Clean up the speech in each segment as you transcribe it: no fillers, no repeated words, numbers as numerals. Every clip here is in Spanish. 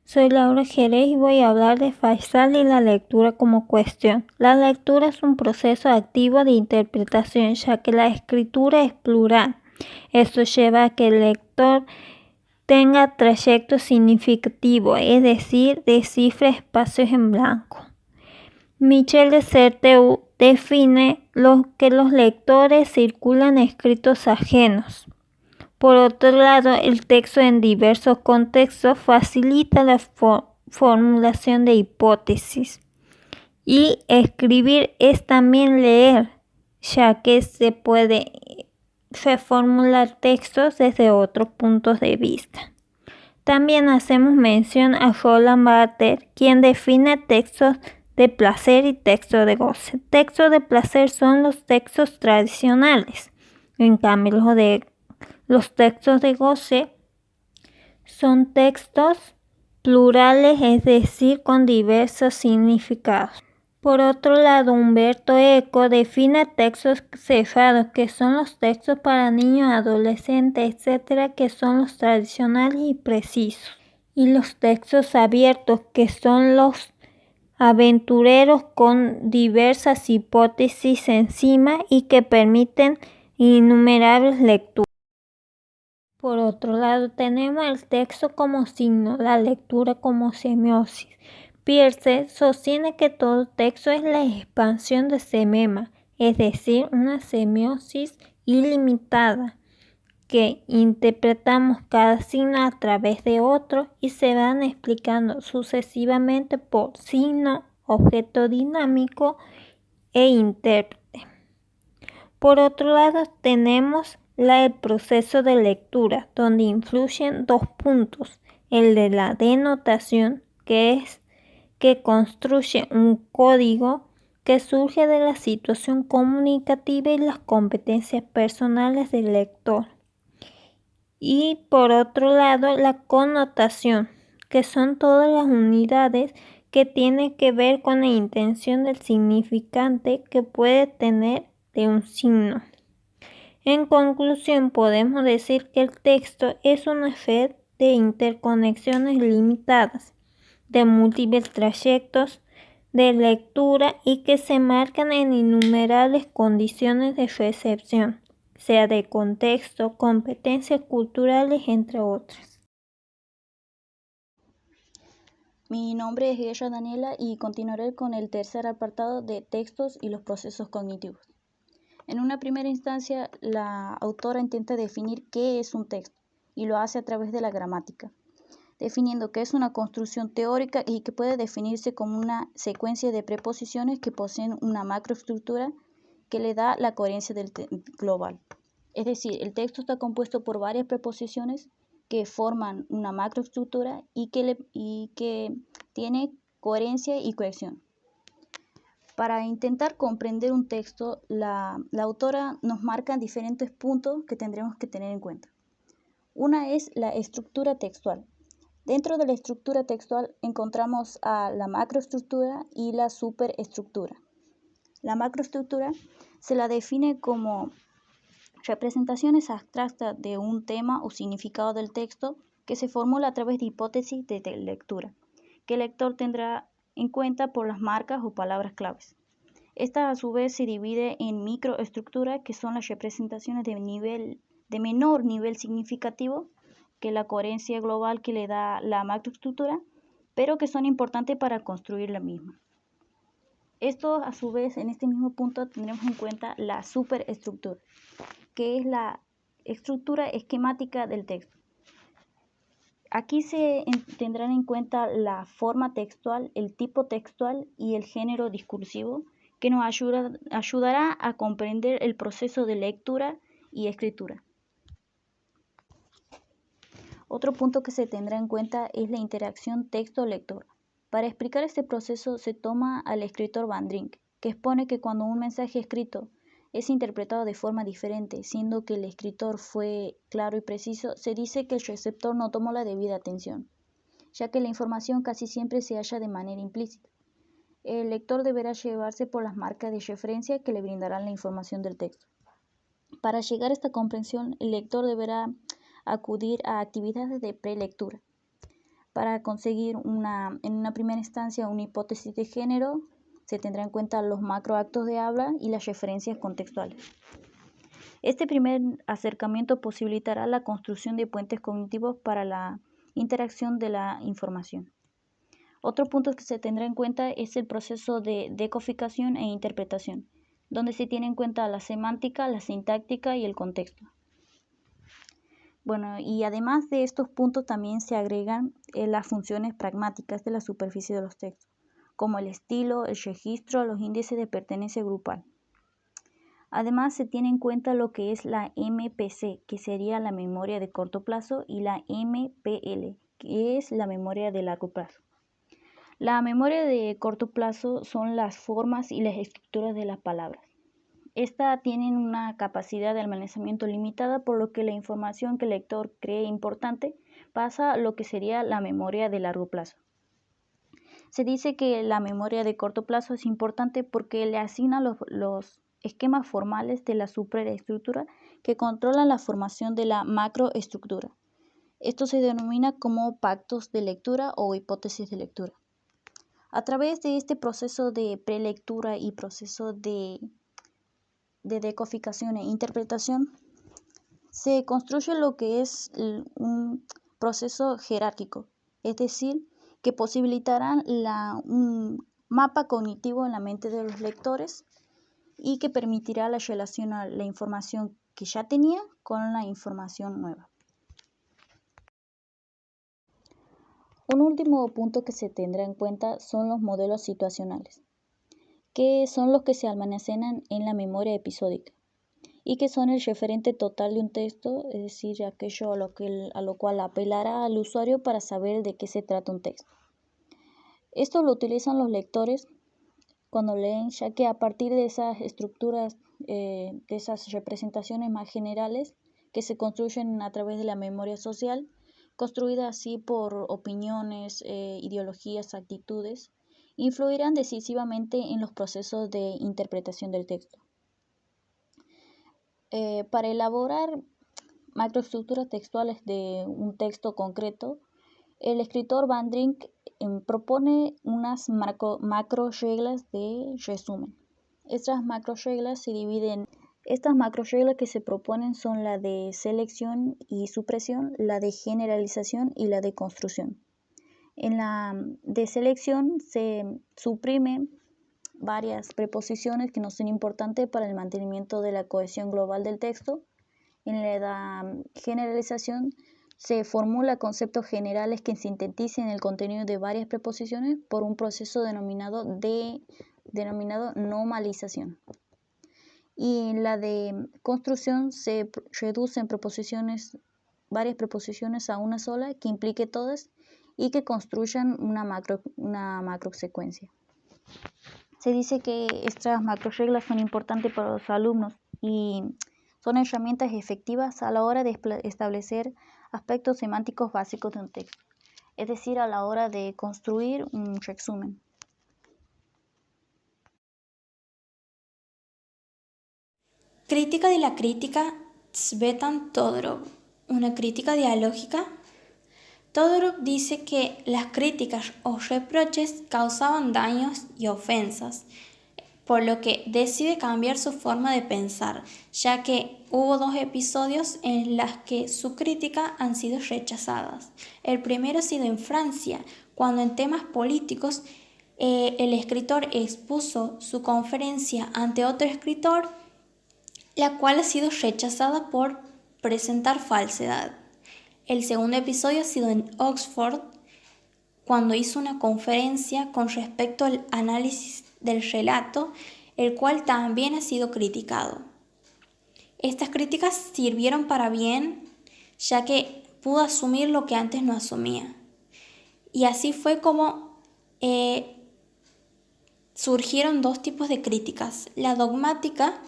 Soy Laura Jerez y voy a hablar de Faisal y la lectura como cuestión. La lectura es un proceso activo de interpretación, ya que la escritura es plural. Esto lleva a que el lector tenga trayecto significativo, es decir, descifre espacios en blanco. Michel de Certeau define que los lectores circulan escritos ajenos. Por otro lado, el texto en diversos contextos facilita la formulación de hipótesis. Y escribir es también leer, ya que se puede reformular textos desde otros puntos de vista. También hacemos mención a Roland Barthes, quien define textos de placer y textos de goce. Textos de placer son los textos tradicionales. En cambio, los textos de goce son textos plurales, es decir, con diversos significados. Por otro lado, Humberto Eco define textos cerrados, que son los textos para niños, adolescentes, etc., que son los tradicionales y precisos. Y los textos abiertos, que son los aventureros con diversas hipótesis encima y que permiten innumerables lecturas. Por otro lado, tenemos el texto como signo, la lectura como semiosis. Peirce sostiene que todo texto es la expansión de semema, es decir, una semiosis ilimitada, que interpretamos cada signo a través de otro y se van explicando sucesivamente por signo, objeto dinámico e intérprete. Por otro lado, tenemos el proceso de lectura, donde influyen dos puntos: el de la denotación, que es que construye un código que surge de la situación comunicativa y las competencias personales del lector. Y por otro lado, la connotación, que son todas las unidades que tienen que ver con la intención del significante que puede tener de un signo. En conclusión, podemos decir que el texto es una red de interconexiones limitadas, de múltiples trayectos de lectura y que se marcan en innumerables condiciones de recepción, sea de contexto, competencias culturales, entre otras. Mi nombre es Guerra Daniela y continuaré con el tercer apartado de textos y los procesos cognitivos. En una primera instancia, la autora intenta definir qué es un texto y lo hace a través de la gramática, definiendo que es una construcción teórica y que puede definirse como una secuencia de preposiciones que poseen una macroestructura que le da la coherencia del global. Es decir, el texto está compuesto por varias preposiciones que forman una macroestructura y que tiene coherencia y cohesión. Para intentar comprender un texto, la autora nos marca diferentes puntos que tendremos que tener en cuenta. Una es la estructura textual. Dentro de la estructura textual encontramos a la macroestructura y la superestructura. La macroestructura se la define como representaciones abstractas de un tema o significado del texto que se formula a través de hipótesis de lectura, que el lector tendrá en cuenta por las marcas o palabras claves. Esta a su vez se divide en microestructura, que son las representaciones de menor nivel significativo que la coherencia global que le da la macroestructura, pero que son importantes para construir la misma. Esto a su vez, en este mismo punto tendremos en cuenta la superestructura, que es la estructura esquemática del texto. Aquí se tendrán en cuenta la forma textual, el tipo textual y el género discursivo, que nos ayudará a comprender el proceso de lectura y escritura. Otro punto que se tendrá en cuenta es la interacción texto-lector. Para explicar este proceso se toma al escritor Van Drink, que expone que cuando un mensaje escrito es interpretado de forma diferente, siendo que el escritor fue claro y preciso, se dice que el receptor no tomó la debida atención, ya que la información casi siempre se halla de manera implícita. El lector deberá llevarse por las marcas de referencia que le brindarán la información del texto. Para llegar a esta comprensión, el lector deberá acudir a actividades de prelectura. Para conseguir en una primera instancia una hipótesis de género, se tendrá en cuenta los macroactos de habla y las referencias contextuales. Este primer acercamiento posibilitará la construcción de puentes cognitivos para la interacción de la información. Otro punto que se tendrá en cuenta es el proceso de decodificación e interpretación, donde se tiene en cuenta la semántica, la sintáctica y el contexto. Bueno, y además de estos puntos también se agregan las funciones pragmáticas de la superficie de los textos, como el estilo, el registro, los índices de pertenencia grupal. Además se tiene en cuenta lo que es la MPC, que sería la memoria de corto plazo, y la MPL, que es la memoria de largo plazo. La memoria de corto plazo son las formas y las estructuras de las palabras. Estas tienen una capacidad de almacenamiento limitada, por lo que la información que el lector cree importante pasa a lo que sería la memoria de largo plazo. Se dice que la memoria de corto plazo es importante porque le asigna los esquemas formales de la superestructura que controlan la formación de la macroestructura. Esto se denomina como pactos de lectura o hipótesis de lectura. A través de este proceso de prelectura y proceso de decodificación e interpretación, se construye lo que es un proceso jerárquico, es decir, que posibilitará un mapa cognitivo en la mente de los lectores y que permitirá la relación a la información que ya tenía con la información nueva. Un último punto que se tendrá en cuenta son los modelos situacionales, que son los que se almacenan en la memoria episódica y que son el referente total de un texto, es decir, aquello a lo cual apelará al usuario para saber de qué se trata un texto. Esto lo utilizan los lectores cuando leen, ya que a partir de esas estructuras, de esas representaciones más generales que se construyen a través de la memoria social, construida así por opiniones, ideologías, actitudes, influirán decisivamente en los procesos de interpretación del texto. Para elaborar macroestructuras textuales de un texto concreto, el escritor Van Drink propone unas macro reglas de resumen. Estas macro reglas se dividen. Estas macro reglas que se proponen son la de selección y supresión, la de generalización y la de construcción. En la de selección se suprimen varias preposiciones que no son importantes para el mantenimiento de la cohesión global del texto. En la generalización se formula conceptos generales que sinteticen el contenido de varias preposiciones por un proceso denominado normalización. Y en la de construcción se reducen varias preposiciones a una sola que implique todas y que construyan una macrosecuencia. Se dice que estas macroreglas son importantes para los alumnos y son herramientas efectivas a la hora de establecer aspectos semánticos básicos de un texto, es decir, a la hora de construir un resumen. Crítica de la crítica, Tzvetan Todorov. Una crítica dialógica. Todorov dice que las críticas o reproches causaban daños y ofensas, por lo que decide cambiar su forma de pensar, ya que hubo 2 episodios en los que su crítica han sido rechazadas. El primero ha sido en Francia, cuando en temas políticos el escritor expuso su conferencia ante otro escritor, la cual ha sido rechazada por presentar falsedad. El segundo episodio ha sido en Oxford, cuando hizo una conferencia con respecto al análisis del relato, el cual también ha sido criticado. Estas críticas sirvieron para bien, ya que pudo asumir lo que antes no asumía. Y así fue como surgieron 2 tipos de críticas. La dogmática,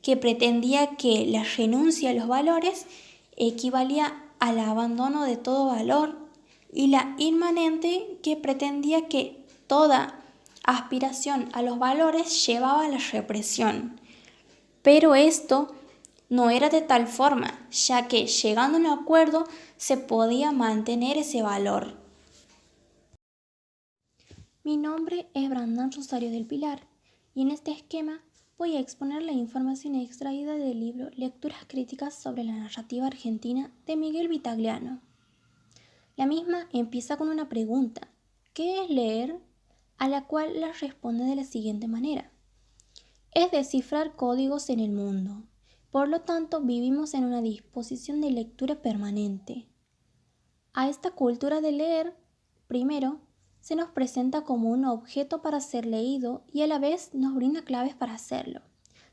que pretendía que la renuncia a los valores equivalía al abandono de todo valor, y la inmanente, que pretendía que toda aspiración a los valores llevaba a la represión. Pero esto no era de tal forma, ya que llegando a un acuerdo se podía mantener ese valor. Mi nombre es Brandon Rosario del Pilar y en este esquema voy a exponer la información extraída del libro Lecturas críticas sobre la narrativa argentina de Miguel Vitagliano. La misma empieza con una pregunta: ¿qué es leer? A la cual la responde de la siguiente manera: es descifrar códigos en el mundo. Por lo tanto, vivimos en una disposición de lectura permanente. A esta cultura de leer, primero, se nos presenta como un objeto para ser leído y a la vez nos brinda claves para hacerlo.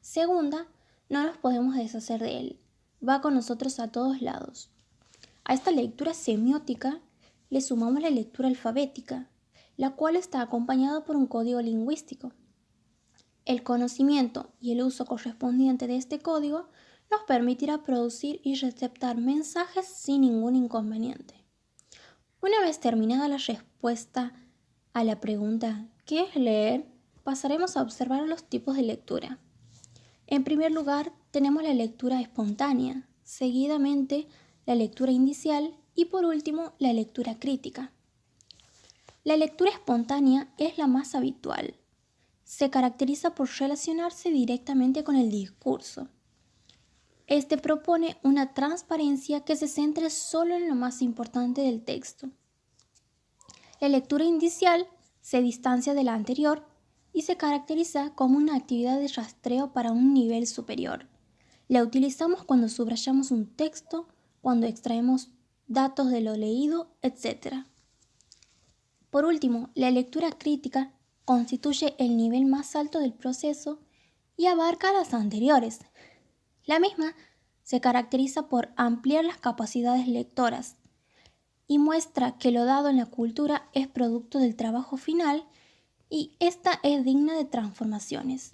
Segunda, no nos podemos deshacer de él. Va con nosotros a todos lados. A esta lectura semiótica le sumamos la lectura alfabética, la cual está acompañada por un código lingüístico. El conocimiento y el uso correspondiente de este código nos permitirá producir y receptar mensajes sin ningún inconveniente. Una vez terminada la respuesta a la pregunta ¿qué es leer?, pasaremos a observar los tipos de lectura. En primer lugar, tenemos la lectura espontánea, seguidamente la lectura indicial y por último la lectura crítica. La lectura espontánea es la más habitual. Se caracteriza por relacionarse directamente con el discurso. Este propone una transparencia que se centre solo en lo más importante del texto. La lectura indicial se distancia de la anterior y se caracteriza como una actividad de rastreo para un nivel superior. La utilizamos cuando subrayamos un texto, cuando extraemos datos de lo leído, etc. Por último, la lectura crítica constituye el nivel más alto del proceso y abarca las anteriores. La misma se caracteriza por ampliar las capacidades lectoras y muestra que lo dado en la cultura es producto del trabajo final y esta es digna de transformaciones.